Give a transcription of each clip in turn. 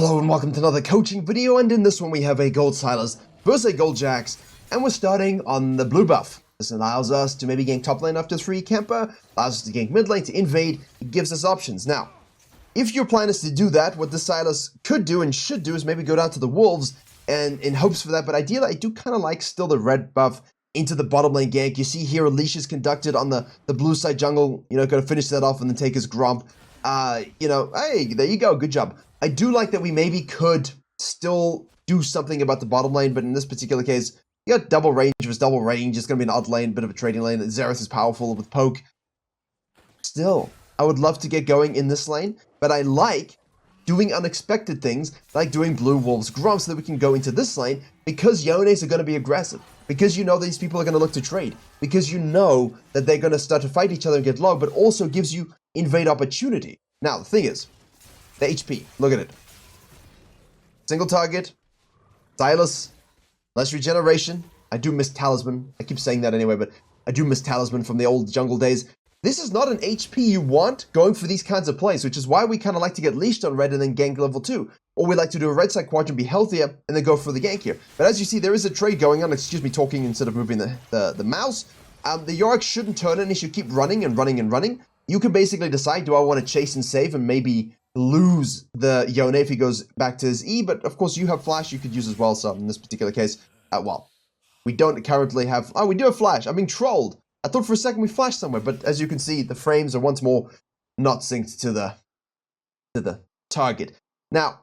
Hello and welcome to another coaching video, and in this one we have a gold Sylas versus a gold Jax, and we're starting on the blue buff. This allows us to maybe gank top lane after 3 camper, allows us to gank mid lane, to invade. It gives us options. Now, if your plan is to do that, what the Sylas could do and should do is maybe go down to the wolves and in hopes for that, but ideally I do kind of like still the red buff into the bottom lane gank. You see here a leash is conducted on the blue side jungle, going to finish that off and then take his Gromp. Hey, there you go, good job. I do like that we maybe could still do something about the bottom lane, but in this particular case, you got double range versus double range. It's going to be an odd lane, bit of a trading lane. Xerath is powerful with poke. Still, I would love to get going in this lane, but I like doing unexpected things, like doing blue wolves Gromp, so that we can go into this lane, because Yones are going to be aggressive, because you know these people are going to look to trade, because you know that they're going to start to fight each other and get low, but also gives you invade opportunity. Now, the thing is, the HP, look at it. Single target, Sylas, less regeneration. I do miss Talisman. I keep saying that anyway, but I do miss Talisman from the old jungle days. This is not an HP you want going for these kinds of plays, which is why we kind of like to get leashed on red and then gank level 2. Or we like to do a red side quadrant, be healthier, and then go for the gank here. But as you see, there is a trade going on. Excuse me talking instead of moving the mouse. The Yorick shouldn't turn in. He should keep running and running and running. You can basically decide, do I want to chase and save and maybe lose the Yone if he goes back to his E, but of course you have flash you could use as well, so in this particular case, well, we don't currently have, oh, we do have flash. I'm being trolled. I thought for a second we flashed somewhere, but as you can see, the frames are once more not synced to the target. Now,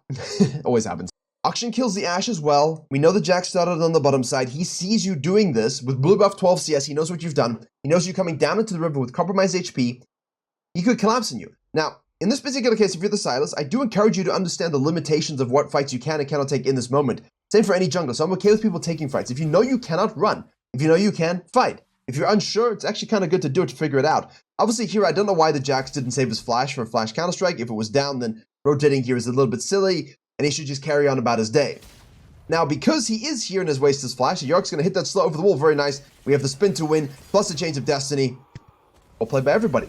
always happens. Auction kills the Ashe as well. We know the Jack started on the bottom side. He sees you doing this with blue buff 12 CS. He knows what you've done. He knows you're coming down into the river with compromised HP. He could collapse on you. Now, in this particular case, if you're the Sylas, I do encourage you to understand the limitations of what fights you can and cannot take in this moment. Same for any jungler, so I'm okay with people taking fights. If you know you cannot run, if you know you can, fight. If you're unsure, it's actually kind of good to do it to figure it out. Obviously here, I don't know why the Jax didn't save his flash for a flash counter-strike. If it was down, then rotating here is a little bit silly, and he should just carry on about his day. Now, because he is here and has wasted his flash, Yorick's going to hit that slow over the wall, very nice. We have the spin to win, plus the Chains of Destiny. Well played by everybody.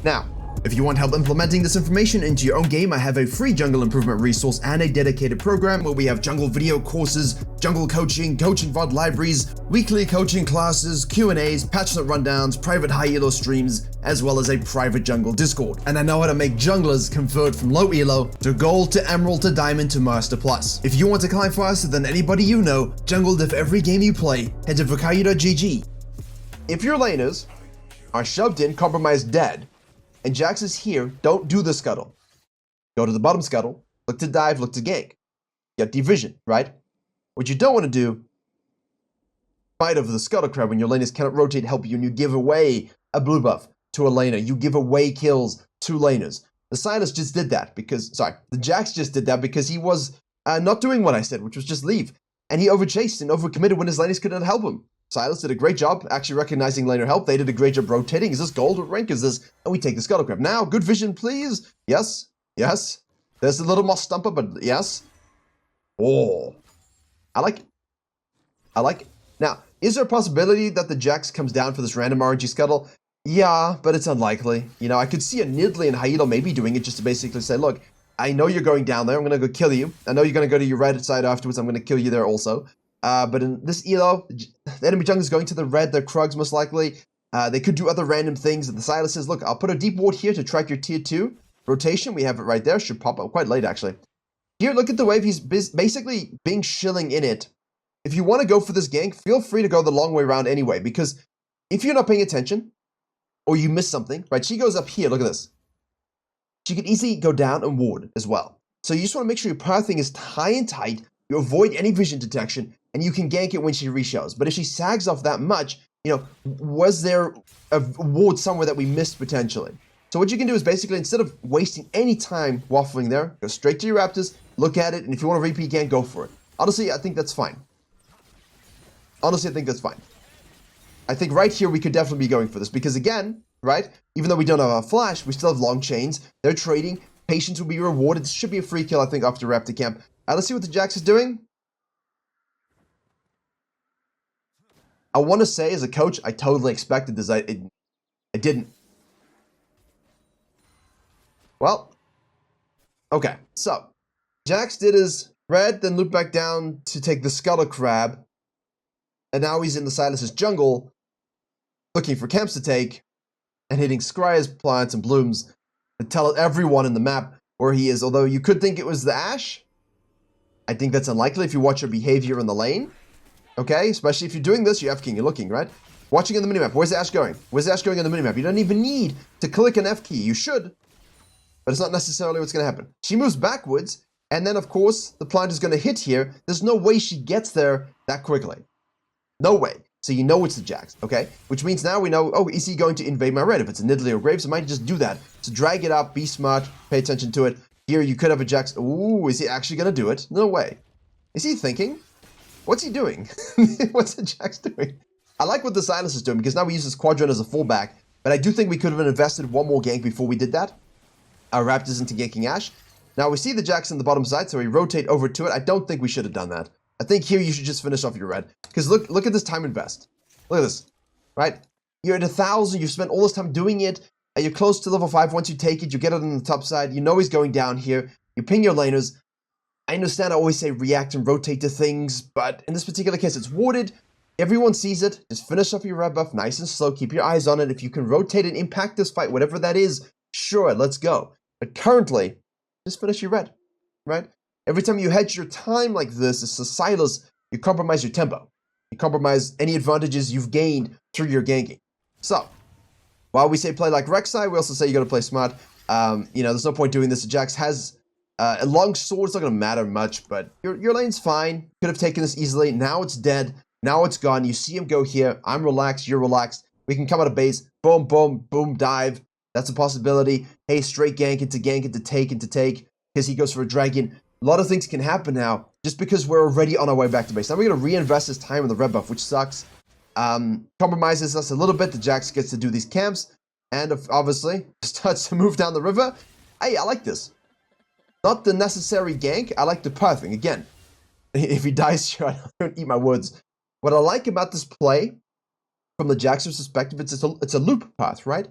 Now, if you want help implementing this information into your own game, I have a free jungle improvement resource and a dedicated program where we have jungle video courses, jungle coaching, coaching VOD libraries, weekly coaching classes, Q&As, patch note rundowns, private high elo streams, as well as a private jungle Discord. And I know how to make junglers convert from low elo to gold to emerald to diamond to master plus. If you want to climb faster than anybody you know, jungle diff every game you play, head to virkayu.gg. If your laners are shoved in, compromised, dead, and Jax is here, don't do the scuttle. Go to the bottom scuttle, look to dive, look to gank. You got division, right? What you don't want to do, fight over the scuttle crab when your laners cannot rotate, help you, and you give away a blue buff to a laner. You give away kills to laners. The Sylas just did that because, the Jax just did that because he was not doing what I said, which was just leave. And he overchased and overcommitted when his laners couldn't help him. Sylas did a great job actually recognizing laner help. They did a great job rotating. Is this gold? What rank is this? And we take the scuttle crab. Now, good vision, please. Yes. Yes. There's a little more stumper, but yes. Oh. I like it. I like it. Now, is there a possibility that the Jax comes down for this random RNG scuttle? Yeah, but it's unlikely. I could see a Nidalee and Hyelo maybe doing it just to basically say, look, I know you're going down there. I'm going to go kill you. I know you're going to go to your red side afterwards. I'm going to kill you there also. But in this elo, the enemy jungle is going to the red, their Krugs most likely. They could do other random things. And the Sylas says, look, I'll put a deep ward here to track your tier 2 rotation. We have it right there. Should pop up quite late, actually. Here, look at the wave. He's basically being shilling in it. If you want to go for this gank, feel free to go the long way around anyway. Because if you're not paying attention, or you miss something, right? She goes up here. Look at this. She could easily go down and ward as well. So you just want to make sure your pathing is high and tight. You avoid any vision detection, and you can gank it when she reshows. But if she sags off that much, was there a ward somewhere that we missed potentially? So what you can do is basically, instead of wasting any time waffling there, go straight to your Raptors, look at it, and if you want to repeat gank, go for it. Honestly, I think that's fine. Honestly, I think that's fine. I think right here we could definitely be going for this, because again, right, even though we don't have a flash, we still have long chains. They're trading. Patience will be rewarded. This should be a free kill, I think, after Raptor camp. Let's see what the Jax is doing. I want to say, as a coach, I totally expected this. I didn't. Well, okay. So, Jax did his red, then looped back down to take the Scuttle Crab. And now he's in the Sylas' jungle, looking for camps to take, and hitting Scrya's plants and blooms to tell everyone in the map where he is. Although you could think it was the Ashe. I think that's unlikely if you watch her behavior in the lane. Okay, especially if you're doing this, you're F-keying, you're looking, right? Watching in the minimap, where's the Ashe going? Where's the Ashe going in the minimap? You don't even need to click an F key. You should, but it's not necessarily what's going to happen. She moves backwards, and then, of course, the plant is going to hit here. There's no way she gets there that quickly. No way. So you know it's the Jax, okay? Which means now we know, oh, is he going to invade my red? If it's a Nidalee or Graves, it might just do that. So drag it up, be smart, pay attention to it. Here, you could have a Jax. Ooh, is he actually going to do it? No way. Is he thinking? What's he doing? What's the Jax doing? I like what the Sylas is doing, because now we use this Quadrant as a fallback, but I do think we could have invested one more gank before we did that. Our Raptors into ganking Ashe. Now we see the Jax in the bottom side, so we rotate over to it. I don't think we should have done that. I think here you should just finish off your red. Because look at this time invest. Look at this, right? You're at 1,000, you've spent all this time doing it, and you're close to level 5. Once you take it, you get it on the top side. You know he's going down here. You ping your laners. I understand I always say react and rotate to things, but in this particular case, it's warded. Everyone sees it. Just finish off your red buff nice and slow. Keep your eyes on it. If you can rotate and impact this fight, whatever that is, sure, let's go. But currently, just finish your red, right? Every time you hedge your time like this, it's a Sylas, you compromise your tempo. You compromise any advantages you've gained through your ganking. So, while we say play like Rek'Sai, we also say you got to play smart. There's no point doing this. Jax has a long sword. It's not going to matter much, but your lane's fine. Could have taken this easily. Now it's dead. Now it's gone. You see him go here. I'm relaxed. You're relaxed. We can come out of base. Boom, boom, boom, dive. That's a possibility. Hey, straight gank into take, because he goes for a dragon. A lot of things can happen now, just because we're already on our way back to base. Now we're going to reinvest his time in the red buff, which sucks. Compromises us a little bit. The Jax gets to do these camps, and obviously starts to move down the river. Hey, I like this. Not the necessary gank. I like the pathing. Again, if he dies here, I don't eat my words. What I like about this play, from the Jax's perspective, it's a loop path, right?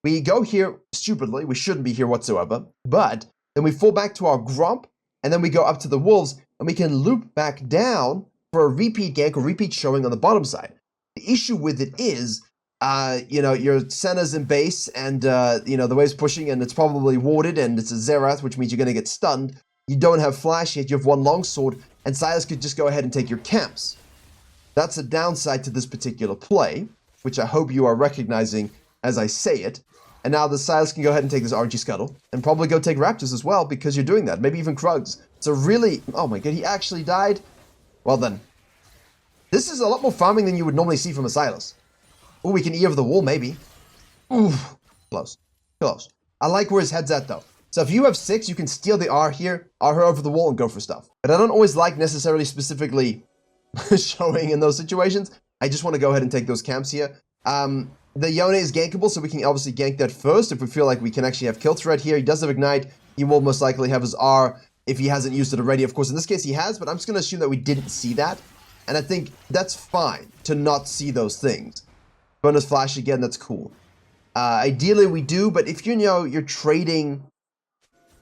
We go here stupidly. We shouldn't be here whatsoever. But then we fall back to our Gromp, and then we go up to the Wolves, and we can loop back down for a repeat gank or repeat showing on the bottom side. The issue with it is, your Senna's in base, and, the wave's pushing, and it's probably warded, and it's a Xerath, which means you're going to get stunned. You don't have flash yet. You have one longsword, and Sylas could just go ahead and take your camps. That's a downside to this particular play, which I hope you are recognizing as I say it. And now the Sylas can go ahead and take this RG Scuttle, and probably go take Raptors as well, because you're doing that. Maybe even Krugs. So really, oh my god, he actually died? Well then, this is a lot more farming than you would normally see from a Sylas. Oh, we can E over the wall, maybe. Ooh, close. Close. I like where his head's at, though. So if you have 6, you can steal the R here, R her over the wall, and go for stuff. But I don't always like necessarily specifically showing in those situations. I just want to go ahead and take those camps here. The Yone is gankable, so we can obviously gank that first if we feel like we can actually have kill threat here. He does have Ignite. He will most likely have his R if he hasn't used it already. Of course, in this case, he has, but I'm just going to assume that we didn't see that. And I think that's fine to not see those things. Bonus flash again, that's cool. Ideally, we do, but if you're trading,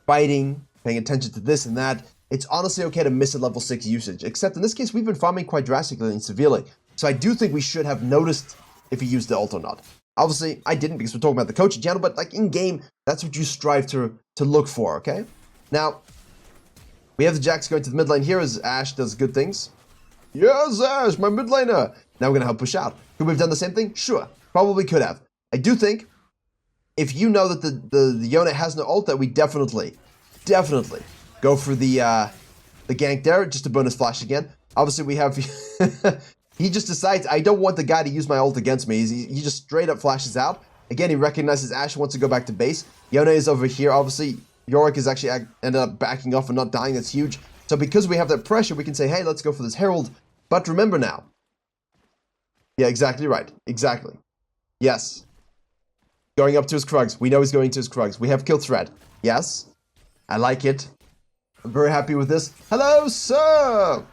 fighting, paying attention to this and that, it's honestly okay to miss a level 6 usage. Except in this case, we've been farming quite drastically and severely. So I do think we should have noticed if he used the ult or not. Obviously, I didn't because we're talking about the coaching channel, but like in-game, that's what you strive to look for, okay? Now, we have the Jax going to the mid lane here as Ashe does good things. Yes, Ashe, my mid laner! Now we're going to help push out. Could we have done the same thing? Sure, probably could have. I do think, if you know that the Yone has no ult, that we definitely go for the gank there, just a bonus flash again. Obviously, we have... He just decides, I don't want the guy to use my ult against me. He just straight up flashes out. Again, he recognizes Ashe wants to go back to base. Yone is over here. Obviously, Yorick is actually ended up backing off and not dying. That's huge. So because we have that pressure, we can say, hey, let's go for this Herald. But remember now. Yeah, exactly right. Exactly. Yes. Going up to his Krugs. We know he's going to his Krugs. We have kill threat. Yes. I like it. I'm very happy with this. Hello, sir!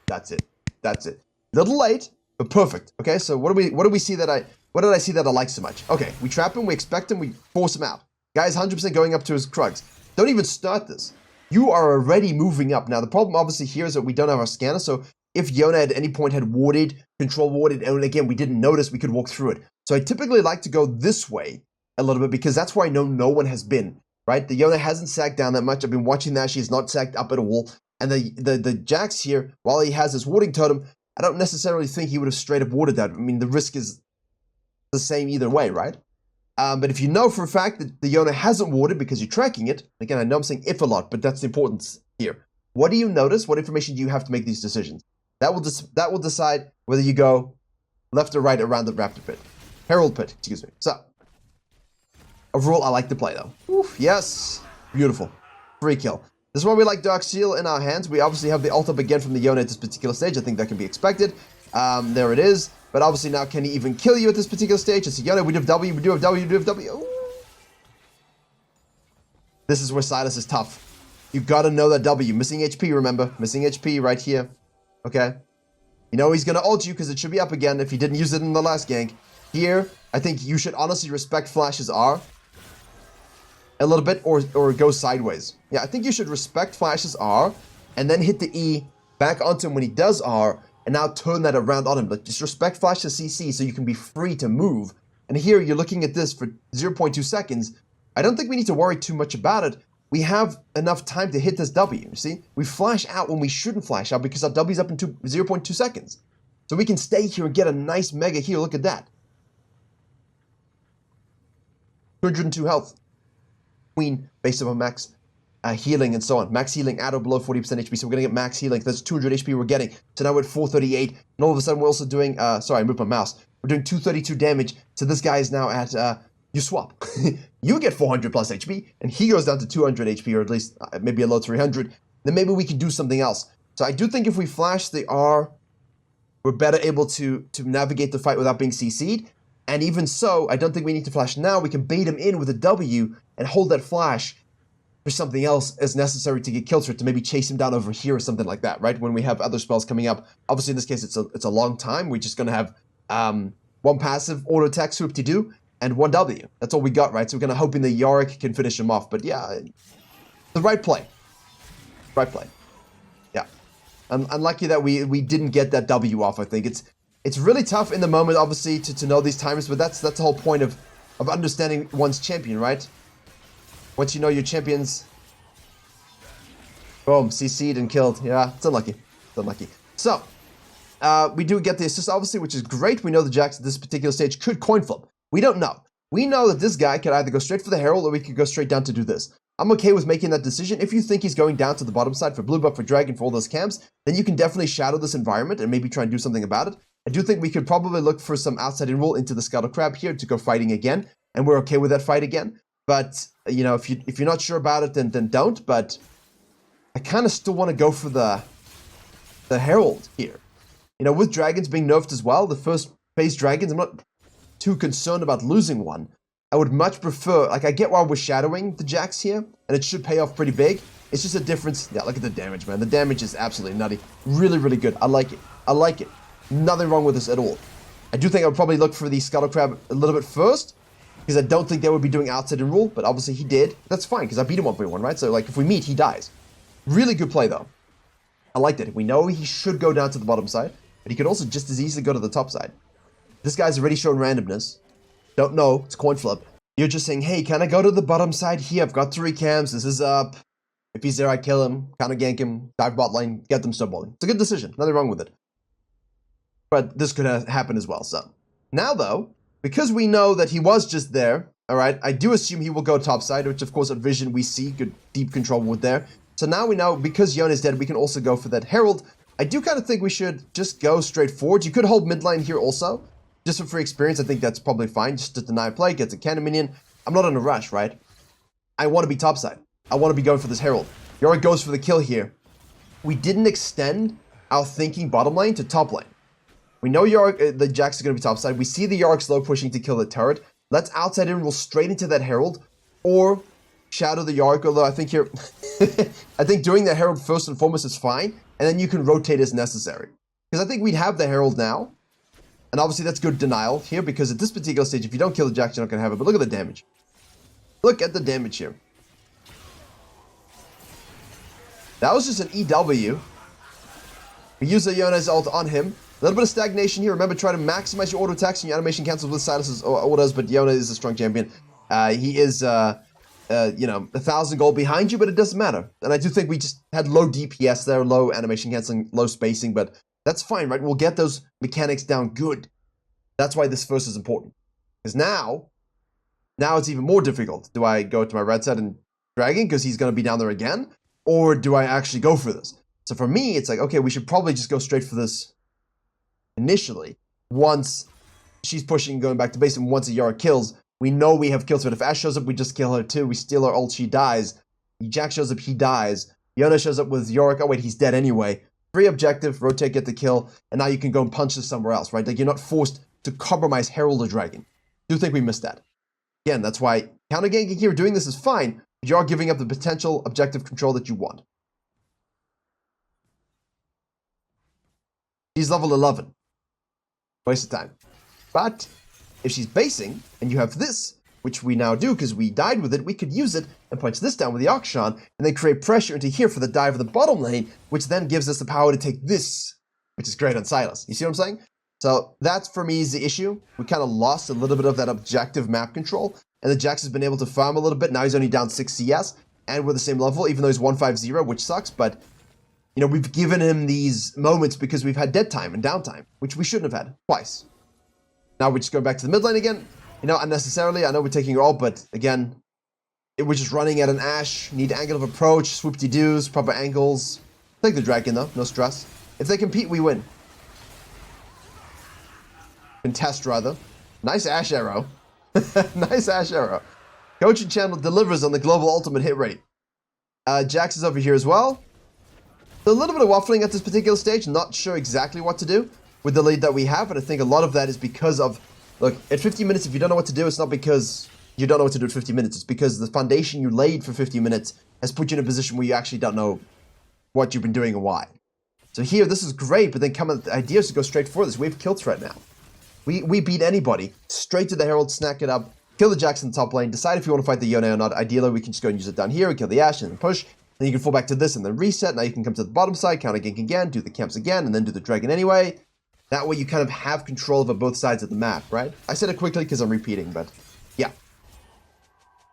That's it. That's it. Little late, but perfect. Okay, so what did I see that I like so much? Okay, we trap him, we expect him, we force him out. Guy's 100% going up to his Krugs. Don't even start this. you are already moving up. Now, the problem obviously here is that we don't have our scanner, so if Yona at any point had warded, control warded, and again, we didn't notice, we could walk through it. So I typically like to go this way a little bit because that's where I know no one has been, right? The Yona hasn't sagged down that much. I've been watching that. She's not sagged up at all. And the Jax here, while he has his warding totem, I don't necessarily think he would have straight up warded that. I mean, the risk is the same either way, right? But if you know for a fact that the Yona hasn't warded because you're tracking it, again, I know I'm saying if a lot, but that's the importance here. What do you notice? What information do you have to make these decisions? That will decide whether you go left or right around the Raptor pit. Herald pit, excuse me. So, overall, I like the play, though. Oof, yes. Beautiful. Free kill. This is why we like Dark Seal in our hands. We obviously have the ult up again from the Yona at this particular stage. I think that can be expected. There it is. But obviously now, can he even kill you at this particular stage? It's a Yona. We do have W. We do have W. We do have W. Ooh. This is where Sylas is tough. You gotta know that W. Missing HP, remember. Missing HP right here. Okay? You know he's gonna ult you because it should be up again if he didn't use it in the last gank. Here, I think you should honestly respect Flash's R a little bit or go sideways. Yeah, I think you should respect Flash's R and then hit the E back onto him when he does R and now turn that around on him. But just respect Flash's CC so you can be free to move. And here you're looking at this for 0.2 seconds. I don't think we need to worry too much about it. We have enough time to hit this W, you see? We flash out when we shouldn't flash out because our W's up in 0.2 seconds. So we can stay here and get a nice mega heal. Look at that. 202 health. Queen, based on max healing and so on. Max healing at or below 40% HP, so we're going to get max healing. That's 200 HP we're getting. So now we're at 438, and all of a sudden we're also doing, sorry, I moved my mouse. We're doing 232 damage, so this guy is now at, you swap. You get 400 plus HP, and he goes down to 200 HP, or at least maybe a low 300. Then maybe we can do something else. So I do think if we flash the R, we're better able to navigate the fight without being CC'd. And even so, I don't think we need to flash now. We can bait him in with a W and hold that flash for something else as necessary to get kill threat, to maybe chase him down over here or something like that, right? When we have other spells coming up. Obviously, in this case, it's a long time. We're just going to have one passive auto attack swoop to do and one W. That's all we got, right? So we're going to hoping the Yorick can finish him off. But yeah, the right play. Right play. Yeah. I'm unlucky that we didn't get that W off, I think. It's really tough in the moment, obviously, to know these timers, but that's the whole point of understanding one's champion, right? Once you know your champions, boom, CC'd and killed. Yeah, it's unlucky. It's unlucky. So, we do get the assist, obviously, which is great. We know the Jax at this particular stage could coin flip. We don't know. We know that this guy could either go straight for the Herald or we could go straight down to do this. I'm okay with making that decision. If you think he's going down to the bottom side for blue buff, for dragon, for all those camps, then you can definitely shadow this environment and maybe try and do something about it. I do think we could probably look for some outside in roll into the Scuttle Crab here to go fighting again, and we're okay with that fight again. But, you know, if you're not sure about it, then don't. But I kind of still want to go for the Herald here. You know, with dragons being nerfed as well, the first phase dragons, I'm not too concerned about losing one. I would much prefer, like, I get why we're shadowing the Jax here, and it should pay off pretty big. It's just a difference. Yeah, look at the damage, man. The damage is absolutely nutty. Really, really good. I like it. I like it. Nothing wrong with this at all. I do think I would probably look for the Scuttle Crab a little bit first, because I don't think they would be doing outside in rule, but obviously he did. That's fine, because I beat him 1v1, right? So, like, if we meet, he dies. Really good play, though. I liked it. We know he should go down to the bottom side, but he could also just as easily go to the top side. This guy's already shown randomness. Don't know. It's coin flip. You're just saying, hey, can I go to the bottom side here? I've got 3 camps. This is up. If he's there, I kill him, counter gank him, dive bot lane, get them snowballing. It's a good decision. Nothing wrong with it. But this could happen as well, so. Now, though, because we know that he was just there, all right, I do assume he will go topside, which, of course, at Vision, we see good deep control with there. So now we know, because Yona is dead, we can also go for that Herald. I do kind of think we should just go straight forward. You could hold mid lane here also, just for free experience. I think that's probably fine, just to deny play, gets a cannon minion. I'm not in a rush, right? I want to be topside. I want to be going for this Herald. Yorick goes for the kill here. We didn't extend our thinking bottom lane to top lane. We know Yorick, the Jax is going to be topside. We see the Yorick slow pushing to kill the turret. Let's outside in, roll straight into that Herald, or shadow the Yorick, although I think here, I think doing the Herald first and foremost is fine, and then you can rotate as necessary. Because I think we'd have the Herald now, and obviously that's good denial here, because at this particular stage, if you don't kill the Jax, you're not going to have it, but look at the damage. Look at the damage here. That was just an EW. We use the Yona's ult on him. A little bit of stagnation here. Remember, try to maximize your auto attacks and your animation cancels with Sylas' orders, but Yona is a strong champion. He is, 1,000 gold behind you, but it doesn't matter. And I do think we just had low DPS there, low animation canceling, low spacing, but that's fine, right? We'll get those mechanics down good. That's why this first is important. Because now it's even more difficult. Do I go to my red side and Dragon because he's going to be down there again? Or do I actually go for this? So for me, it's like, okay, we should probably just go straight for this initially. Once she's pushing, going back to base, and once a Yara kills, we know we have kills. But if Ashe shows up, we just kill her too. We steal her ult, she dies. Jack shows up, he dies. Yona shows up with Yorick. Oh wait, he's dead anyway. Free objective, rotate, get the kill, and now you can go and punch this somewhere else, right? Like, you're not forced to compromise Herald or Dragon. Do think we missed that. Again, that's why counter ganking here, doing this is fine, but you are giving up the potential objective control that you want. She's level 11. Waste of time. But if she's basing, and you have this, which we now do because we died with it, we could use it and punch this down with the Unchain, and then create pressure into here for the dive of the bottom lane, which then gives us the power to take this, which is great on Sylas. You see what I'm saying? So that's, for me, is the issue. We kind of lost a little bit of that objective map control, and the Jax has been able to farm a little bit. Now he's only down 6 CS, and we're the same level, even though he's 150, which sucks, but you know, we've given him these moments because we've had dead time and downtime, which we shouldn't have had twice. Now we're just going back to the mid lane again. You know, unnecessarily. I know we're taking her all, but again, we're just running at an Ashe. Need angle of approach, swoop-de-doos, proper angles. Take the dragon though, no stress. If they compete, we win. Contest rather. Nice Ashe arrow. Nice Ashe arrow. Coaching channel delivers on the global ultimate hit rate. Jax is over here as well. So a little bit of waffling at this particular stage. Not sure exactly what to do with the lead that we have, but I think a lot of that is because of, look, at 50 minutes, if you don't know what to do, it's not because you don't know what to do at 50 minutes. It's because the foundation you laid for 50 minutes has put you in a position where you actually don't know what you've been doing and why. So here, this is great, but then come up with the idea is to go straight for this. We have kill threat now. We beat anybody. Straight to the Herald, snack it up, kill the Jax in the top lane, decide if you want to fight the Yone or not. Ideally, we can just go and use it down here, and kill the Ashe, and then push. Then you can fall back to this and then reset. Now you can come to the bottom side, counter gank again, do the camps again, and then do the dragon anyway. That way you kind of have control over both sides of the map, right? I said it quickly because I'm repeating, but yeah.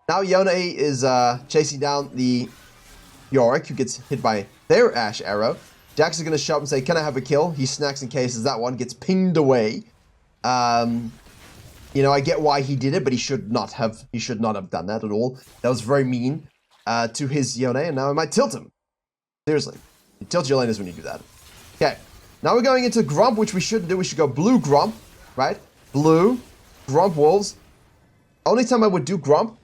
Now Yone is chasing down the Yorick, who gets hit by their Ashe arrow. Jax is going to shout and say, can I have a kill? He snacks in cases. That one gets pinged away. You know, I get why he did it, but he should not have done that at all. That was very mean to his Yone, and now I might tilt him. Seriously. You tilt your laners when you do that. Okay. Now we're going into Grump, which we shouldn't do. We should go blue Grump, right? Blue, Grump Wolves. Only time I would do Grump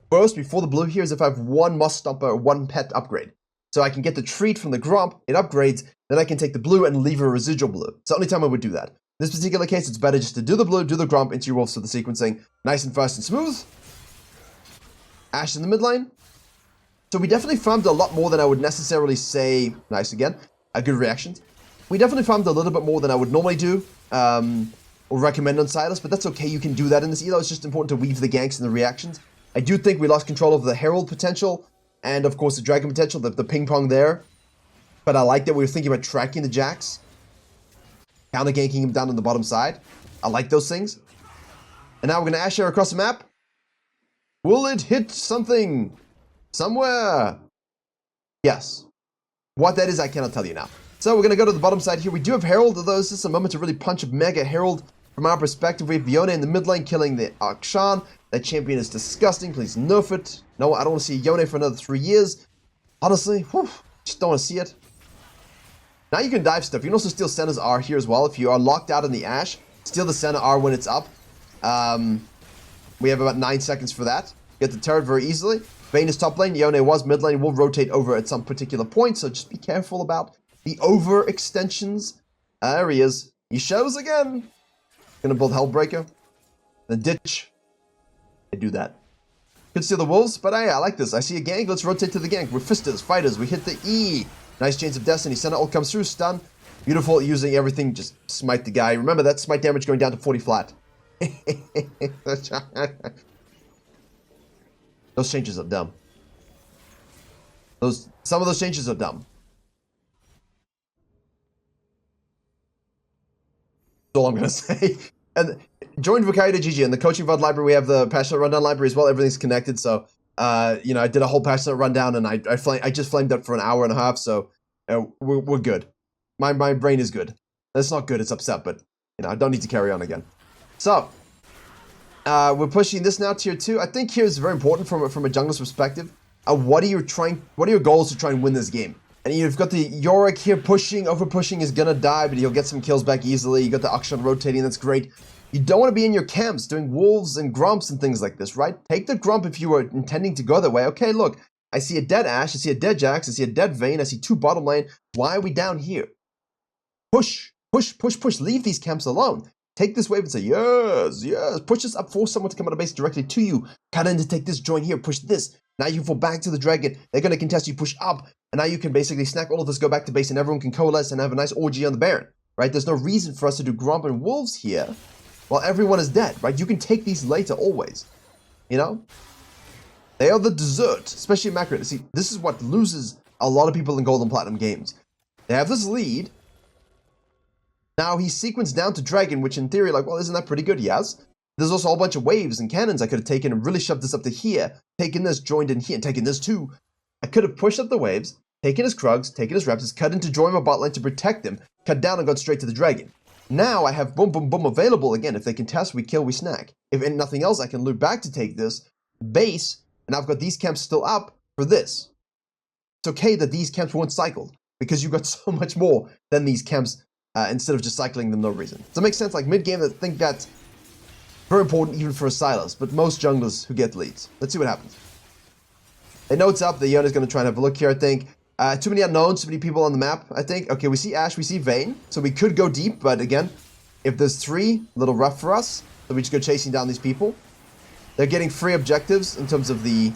first before the blue here is if I have one Moss Stomper or one pet upgrade. So I can get the treat from the Grump, it upgrades, then I can take the blue and leave a residual blue. It's the only time I would do that. In this particular case, it's better just to do the blue, do the Grump into your Wolves for the sequencing. Nice and fast and smooth. Ashe in the mid lane. So we definitely farmed a lot more than I would necessarily say. Nice again. Good reactions. We definitely farmed a little bit more than I would normally do, or recommend on Sylas, but that's okay, you can do that in this elo. It's just important to weave the ganks and the reactions. I do think we lost control over the Herald potential, and of course the Dragon potential, the ping pong there. But I like that we were thinking about tracking the Jax, counter ganking him down on the bottom side. I like those things. And now we're going to Ashe across the map. Will it hit something? Somewhere? Yes. What that is, I cannot tell you now. So we're going to go to the bottom side here. We do have Herald, although this is a moment to really punch a mega Herald from our perspective. We have Yone in the mid lane killing the Unchain. That champion is disgusting. Please nerf it. No, I don't want to see Yone for another 3 years. Honestly, whew, just don't want to see it. Now you can dive stuff. You can also steal Senna's R here as well. If you are locked out in the Ashe, steal the Senna R when it's up. We have about 9 seconds for that. Get the turret very easily. Vayne is top lane. Yone was mid lane. Will rotate over at some particular point, so just be careful about the overextensions. There he is. He shows again. Gonna build Hellbreaker. Then ditch. I do that. Could steal the wolves, but I like this. I see a gank. Let's rotate to the gank. We're fisters, fighters. We hit the E. Nice Chains of Destiny. Senna ult comes through. Stun. Beautiful. Using everything. Just smite the guy. Remember that smite damage going down to 40 flat. Those changes are dumb. Some of those changes are dumb. That's all I'm gonna say. And join Virkayu to GG. In the coaching VOD library, we have the passionate rundown library as well. Everything's connected. So, you know, I did a whole passionate rundown, and I just flamed up for an hour and a half. So, we're good. My brain is good. That's not good. It's upset, but you know, I don't need to carry on again. So, we're pushing this now, tier 2. I think here is very important from a jungler's perspective. What are your goals to try and win this game? And you've got the Yorick here pushing, over pushing is gonna die, but he'll get some kills back easily. You got the Unchain rotating, that's great. You don't want to be in your camps doing wolves and grumps and things like this, right? Take the grump if you were intending to go that way. Okay, look, I see a dead Ashe, I see a dead Jax, I see a dead Vayne, I see 2 bottom lane. Why are we down here? Push, push, push, push. Leave these camps alone. Take this wave and say, yes, yes. Push this up, force someone to come out of base directly to you. Cut in to take this, join here, push this. Now you fall back to the dragon. They're going to contest you, push up. And now you can basically snack all of this, go back to base, and everyone can coalesce and have a nice orgy on the Baron, right? There's no reason for us to do Grump and Wolves here while everyone is dead, right? You can take these later always, you know? They are the dessert, especially in macro. See, this is what loses a lot of people in Gold and Platinum games. They have this lead. Now he's sequenced down to Dragon, which in theory, like, well, isn't that pretty good? Yes. There's also a whole bunch of waves and cannons I could have taken and really shoved this up to here, taken this, joined in here, and taken this too. I could have pushed up the waves, taken his Krugs, taken his Reps, cut into join my bot lane to protect him, cut down and got straight to the Dragon. Now I have boom, boom, boom available again. If they contest, we kill, we snack. If nothing else, I can loop back to take this base, and I've got these camps still up for this. It's okay that these camps weren't cycled, because you got so much more than these camps instead of just cycling them no reason. Does that make sense? Like mid-game, I think that's very important even for a Sylas, but most junglers who get leads. Let's see what happens. They know it's up. The Yona's going to try and have a look here, I think. Too many unknowns, too many people on the map, I think. Okay, we see Ashe, we see Vayne, so we could go deep, but again, if there's 3, a little rough for us, so we just go chasing down these people. They're getting free objectives in terms of the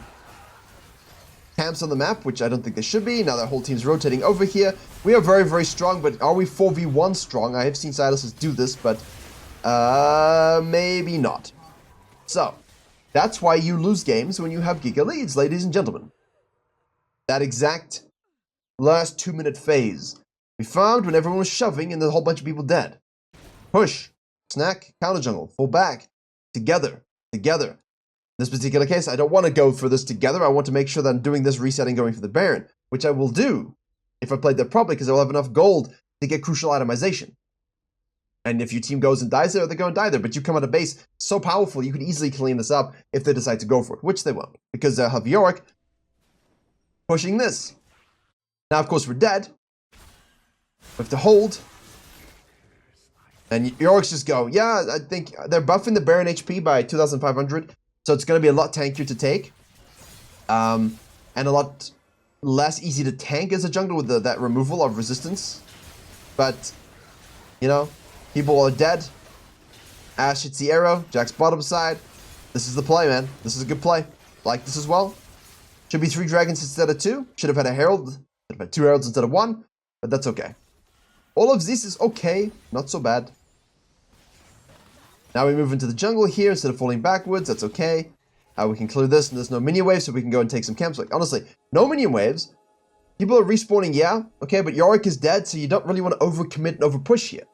camps on the map, which I don't think they should be. Now their whole team's rotating over here. We are very, very strong, but are we 4v1 strong? I have seen Sylas do this, but maybe not. So, that's why you lose games when you have giga leads, ladies and gentlemen. That exact last 2-minute phase we found when everyone was shoving and the whole bunch of people dead. Push, snack, counter jungle, fall back, together. In this particular case, I don't want to go for this together. I want to make sure that I'm doing this resetting going for the Baron, which I will do if I played that properly because I will have enough gold to get crucial itemization. And if your team goes and dies there, they're going to die there. But you come out of base so powerful, you can easily clean this up if they decide to go for it, which they won't, because they'll have Yorick pushing this. Now, of course, we're dead. We have to hold. And Yorick's just go, yeah, I think they're buffing the Baron HP by 2,500. So it's going to be a lot tankier to take. And a lot less easy to tank as a jungler with that removal of resistance. But, you know, people are dead. Ashe hits the arrow. Jack's bottom side. This is the play, man. This is a good play. Like this as well. Should be 3 dragons instead of 2. Should have had a herald. Should have had 2 heralds instead of 1. But that's okay. All of this is okay. Not so bad. Now we move into the jungle here instead of falling backwards. That's okay. We can clear this, and there's no minion waves, so we can go and take some camps. Like, honestly, no minion waves. People are respawning, yeah, okay, but Yorick is dead, so you don't really want to overcommit and overpush here.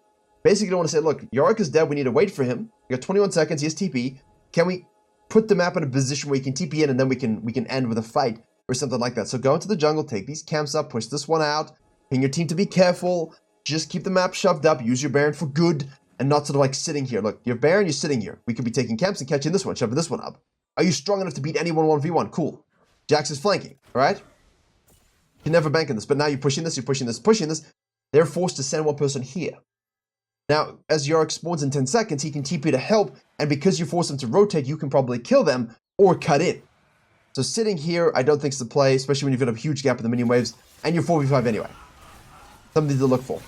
Basically, you want to say, look, Yorick is dead. We need to wait for him. We got 21 seconds. He has TP. Can we put the map in a position where you can TP in, and then we can end with a fight or something like that? So go into the jungle, take these camps up, push this one out, ping your team to be careful. Just keep the map shoved up. Use your Baron for good. And not sort of like sitting here. Look, you're Baron, you're sitting here. We could be taking camps and catching this one, shoving this one up. Are you strong enough to beat anyone 1v1? Cool. Jax is flanking, alright? You can never bank on this, but now you're pushing this, pushing this. They're forced to send one person here. Now, as Yorick spawns in 10 seconds, he can TP to help, and because you force him to rotate, you can probably kill them or cut in. So sitting here, I don't think is the play, especially when you've got a huge gap in the minion waves, and you're 4v5 anyway. Something to look for.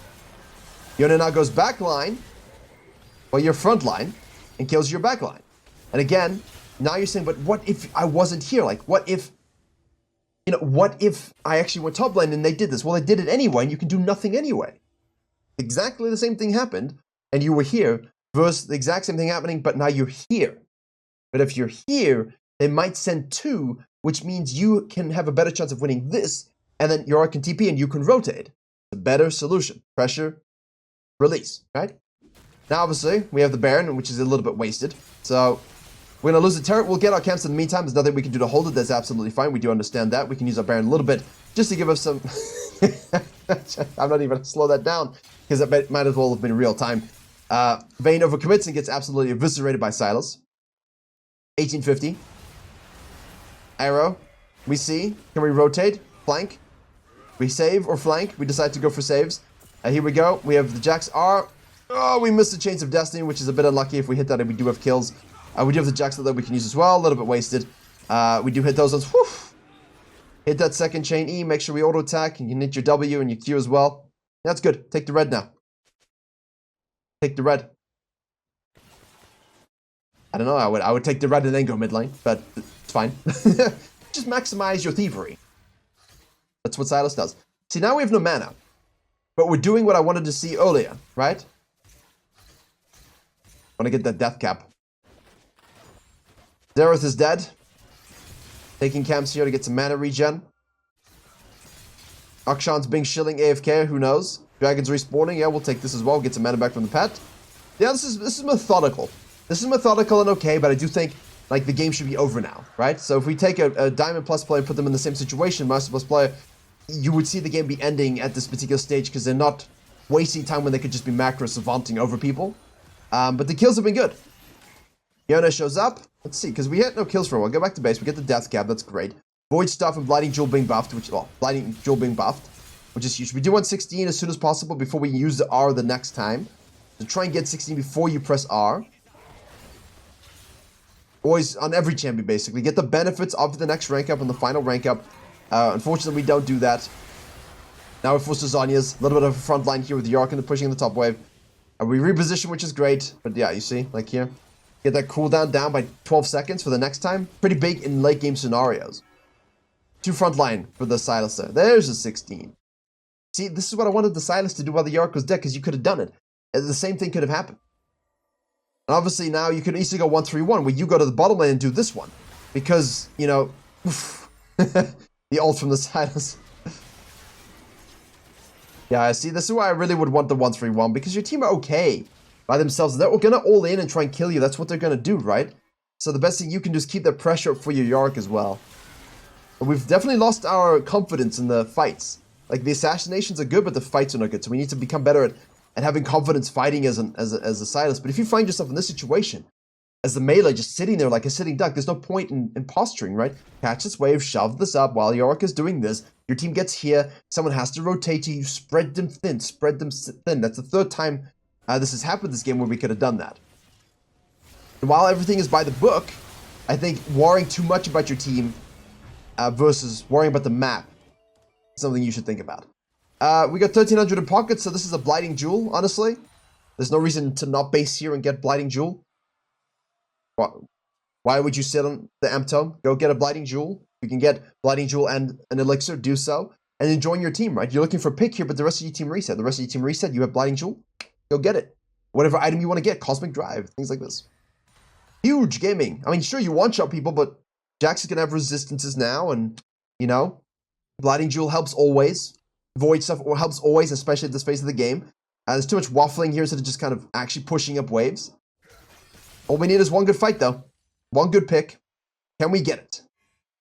Yona now goes back line, or your front line, and kills your back line. And again, now you're saying, but what if I wasn't here? Like, what if, you know, what if I actually went top lane and they did this? Well, they did it anyway, and you can do nothing anyway. Exactly the same thing happened, and you were here, versus the exact same thing happening, but now you're here. But if you're here, they might send 2, which means you can have a better chance of winning this and then Yorick can TP and you can rotate. It's a better solution. Pressure, release, right? Now, obviously, we have the Baron, which is a little bit wasted. So, we're going to lose the turret. We'll get our camps in the meantime. There's nothing we can do to hold it. That's absolutely fine. We do understand that. We can use our Baron a little bit just to give us some... I'm not even going to slow that down because it might as well have been real time. Vayne overcommits and gets absolutely eviscerated by Sylas. 1850. Arrow. We see. Can we rotate? Flank. We save or flank. We decide to go for saves. Here we go. We have the Jax R. Oh, we missed the Chains of Destiny, which is a bit unlucky. If we hit that, and we do have kills. We do have the Jax that we can use as well. A little bit wasted. We do hit those ones. Whew. Hit that second chain E. Make sure we auto attack. And you can hit your W and your Q as well. That's good. Take the red now. Take the red. I don't know. I would take the red and then go mid lane, but it's fine. Just maximize your thievery. That's what Sylas does. See, now we have no mana, but we're doing what I wanted to see earlier, right? Want to get that death cap. Xerath is dead. Taking camps here to get some mana regen. Akshan's being shilling AFK, who knows? Dragon's respawning, yeah, we'll take this as well. Get some mana back from the pet. Yeah, this is methodical. This is methodical and okay, but I do think like the game should be over now, right? So if we take a Diamond Plus player and put them in the same situation, Master Plus player, you would see the game be ending at this particular stage because they're not wasting time when they could just be macro savanting over people. But the kills have been good. Yona shows up. Let's see, because we had no kills for a while. Go back to base. We get the death cap. That's great. Void Stuff and Blinding Jewel being buffed, Blinding Jewel being buffed, which is huge. We do want 16 as soon as possible before we use the R the next time. So try and get 16 before you press R. Always on every champion, basically. Get the benefits of the next rank up and the final rank up. Unfortunately, we don't do that. Now we're forced to Zhonya's. A little bit of a front line here with York and pushing in the top wave. We reposition, which is great. But yeah, you see, like here. Get that cooldown down by 12 seconds for the next time. Pretty big in late game scenarios. 2 front line for the Sylas there. There's a 16. See, this is what I wanted the Sylas to do while the York was dead, because you could have done it. The same thing could have happened. And obviously now you could easily go 1-3-1, where you go to the bottom lane and do this one. Because, you know, the ult from the Sylas. Yeah, see, this is why I really would want the 1-3-1, because your team are okay by themselves. They're gonna all in and try and kill you. That's what they're gonna do, right? So the best thing you can do is keep that pressure up for your York as well. But we've definitely lost our confidence in the fights. Like, the assassinations are good, but the fights are not good. So we need to become better at having confidence fighting as a Sylas. But if you find yourself in this situation, as the melee just sitting there like a sitting duck, there's no point in posturing, right? Catch this wave, shove this up while York is doing this. Your team gets here, someone has to rotate you, spread them thin, spread them thin. That's the third time this has happened this game where we could have done that. And while everything is by the book, I think worrying too much about your team versus worrying about the map is something you should think about. We got 1300 in pocket, so this is a Blighting Jewel, honestly. There's no reason to not base here and get Blighting Jewel. Why would you sit on the Amp Tome? Go get a Blighting Jewel. You can get Blighting Jewel and an Elixir, do so. And then join your team, right? You're looking for a pick here, but the rest of your team reset. The rest of your team reset, you have Blighting Jewel. Go get it. Whatever item you want to get. Cosmic Drive. Things like this. Huge gaming. I mean, sure, you one-shot people, but Jax is going to have resistances now. And, you know, Blighting Jewel helps always. Void Stuff helps always, especially at this phase of the game. There's too much waffling here instead of just kind of actually pushing up waves. All we need is one good fight, though. One good pick. Can we get it?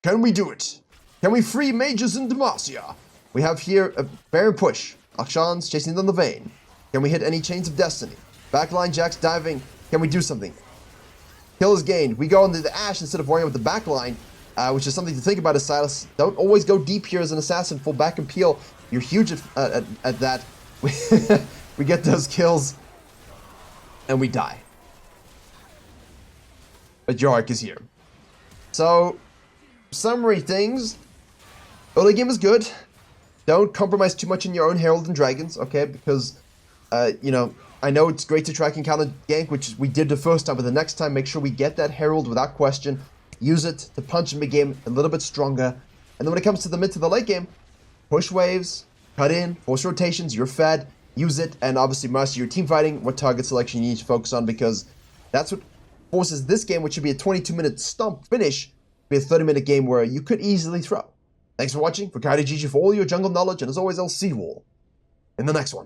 Can we do it? Can we free mages in Demacia? We have here a Baron push. Akshan's chasing down the Vayne. Can we hit any Chains of Destiny? Backline Jax diving. Can we do something? Kill is gained. We go into the Ashe instead of worrying about the backline, which is something to think about as Sylas. Don't always go deep here as an assassin. Full back and peel. You're huge at that. We get those kills. And we die. But Yorick is here. So, summary things. Early game is good. Don't compromise too much in your own Herald and Dragons, okay? Because, you know, I know it's great to track and counter gank, which we did the first time, but the next time, make sure we get that Herald without question. Use it to punch in mid-game a little bit stronger. And then when it comes to the mid to the late game, push waves, cut in, force rotations, you're fed, use it, and obviously master your team fighting, what target selection you need to focus on, because that's what forces this game, which should be a 22-minute stomp finish, be a 30-minute game where you could easily throw. Thanks for watching. Virkayu GG for all your jungle knowledge, and as always, I'll see you all in the next one.